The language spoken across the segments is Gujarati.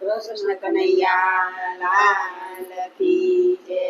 કૃષ્ણ કનૈયા લાલ કી જય।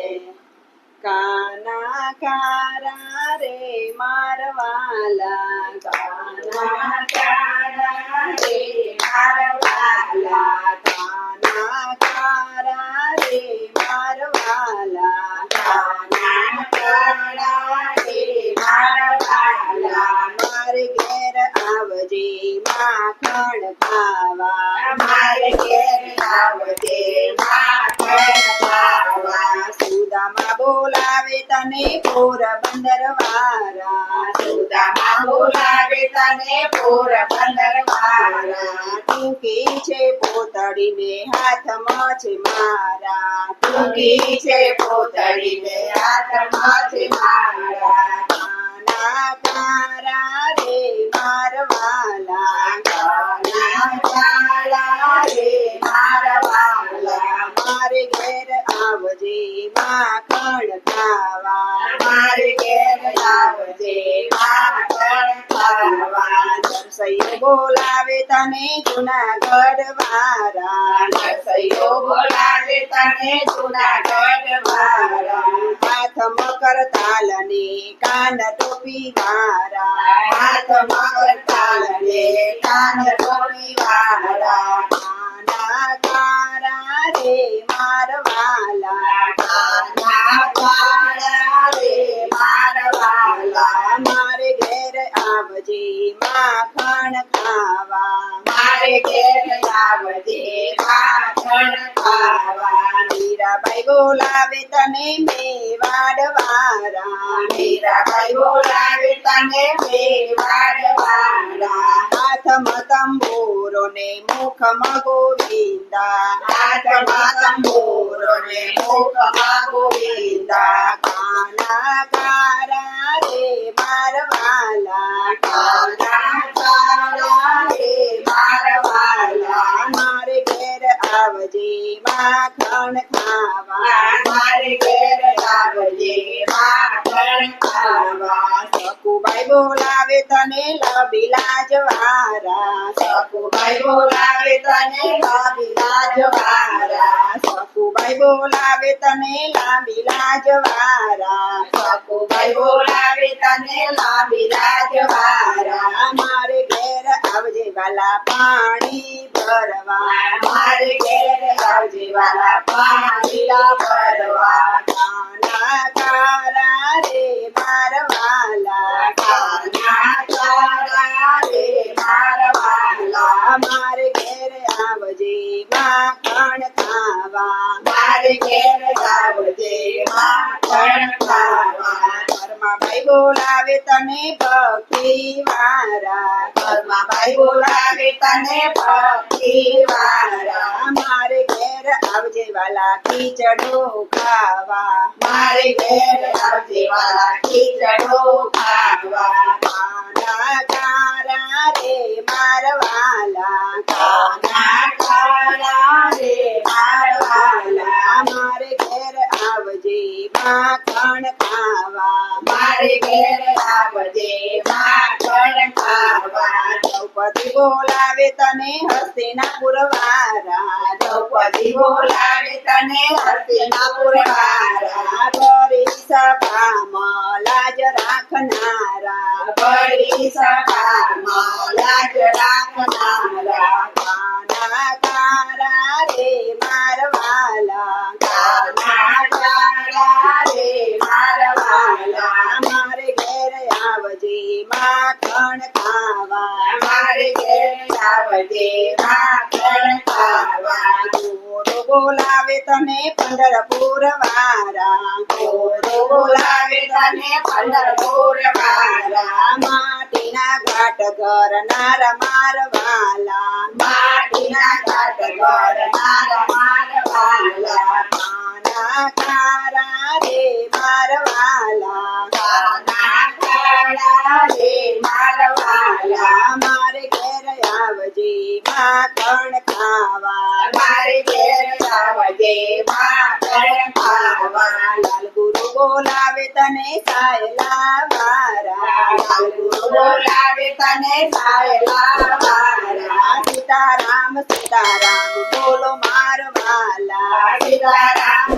કાના કારા રે મારવાલા, કાના કારા રે મારવાલા, કાના કારા રે મારવાલા, કાના કારા રે મારવાલા, મારે ઘેર આવજે માખણ ખાવા, મારે ઘેર આવજે માખણ ખાવા, સુદામા બોલાવે તને પોરબંદર વાળા, સુદામા બોલાવે તને પોરબંદર વાળા, ટૂંકી છે પોતળીને હાથમાં છે મારા, ટૂંકી છે પોતળીને હાથમાં છે મારા, કાના કારા રે મારવાલા, કાના કારા રે મારવાલા, મારે ઘેર આવજે માખણ ખાવા, મારે ઘેર આવજે માખણ ખાવા, નરસૈયો બોલાવે તને જુનાગઢ વાળા, નરસૈયો બોલાવે તને જુનાગઢ વાળા, હાથમાં કરતાલ ને કાન ટોપી વાળા, હાથમાં કરતાલ ને કાન ટોપી વાળા, કાના કારા રે મારવાલા, કાના કારા રે મારવાલા, મારે ઘેર આવજે માખણ ખાવા, મારે ઘેર આવજે માખણ ખાવા, મીરાબાઈ બોલાવે તને મેવાડ વાળા, મીરાબાઈ બોલાવે તને મેવાડ વાળા, હાથમાં તંબુરો ને મુખમાં ગોવિંદા, હાથમાં તંબુરો ને મુખમાં ગોવિંદા, કાના કારા રે મારવાલા, કાના કારા રે મારવાલા, મારે ઘેર આવજે માખણ ખાવા, મારે ઘેર આવજે માખણ ખાવા, સકુબાઈ બોલાવે તને લબીલાજ વાળા, સકુબાઈ બોલાવે તને લબીલાજ વાળા, સકુબાઈ બોલાવે તને લાંબીલાજ વાળા, સકુબાઈ બોલાવે તને લાંબીલાજ વાળા, મારે ઘેર આવજે વાલા પાણી ભરવા, મારે ઘેર આવજે વાલા પાણી ભરવા, કાના કારા રે મારવાલા, કાના કારા રે મારવાલા, મારે ઘેર આવજે માખણ ખાવા, મારે ઘેર આવજે માખણ ખાવા, ઘરમાં ભાઈ બોલાવે તને ભક્તિ વાળા, ઘરમાં ભાઈ બોલાવે તને ભક્તિ વાળા, મારે ઘેર આવજે વાલા ખીચડો ખાવા, મારે ઘેર આવજે વાલા ખીચડો ખાવા, કાના કારા રે મારવાલા, કાના કારા રે મારવાલા, મારે ઘેર આવજે માખણ ખાવા, મારે ઘેર આવજે માખણ ખાવા, દ્રૌપદી બોલાવે તને હસ્તિનાપુર વાળા, દ્રૌપદી બોલાવે તને હસ્તિનાપુર વાળા, ભરી સભામાં લાજ રાખનારા, ભરી સભામાં લાજ રાખનારા, કાના કારા રે મારવાલા, કાના કારા રે મારવાલા, મારે ઘેર આવજે માખણ ખાવા, મારે ઘેર આવજે માખણ ખાવા, ગોરો બોલાવે તને પંઢરપુર વાળા, ગોરો બોલાવે તને પંઢરપુર વાળા, માટીના ઘાટ ઘરનારા મારવાલા, માટીના ઘાટ ઘરનારા મારવાલા, કાના કારા રે મારવાલા, કાના કારા રે મારવાલા, મારે ઘેર આવજે માખણ ખાવા, મારે ઘેર આવજે માખણ ખાવા, લાલ ગુરુ બોલાવે તને સાયલા વાળા, લાલ ગુરુ બોલાવે તને સાયલા વાળા, મારા સીતારામ સીતારામ બોલો મારા વાલા સીતારામ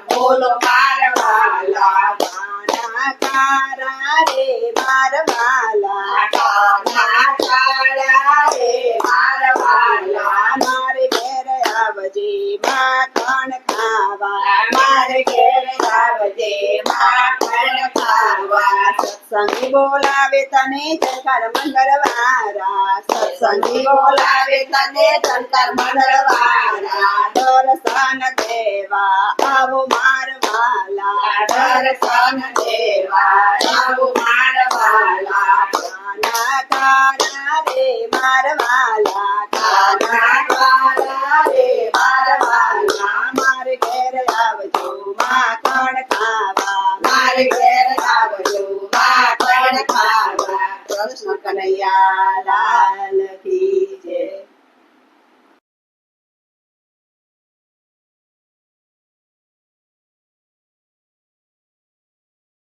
બોલો મારા વાલા કાના કારા રે મારા વાલા કાના કારા રે મારા વાલા મારે ઘેર આવજે માખણ ખાવા મારે ઘેર આવજે માખણ ખાવા સત્સંગી બોલાવે તને જંકર મંગળવારા સત્સંગી બોલાવે તને જંકર મંગળવારા દર્શન દેવા આવો મારવાલા દર્શન દેવા આવો મારવાલા કાના કાના રે મારવાલા કાના કાના રે મારવાલા મારે ઘેર આવજો માખણ ખાવા મારે ઘેર આવજો માખણ ખાવા કૃષ્ણ કનૈયા લાલ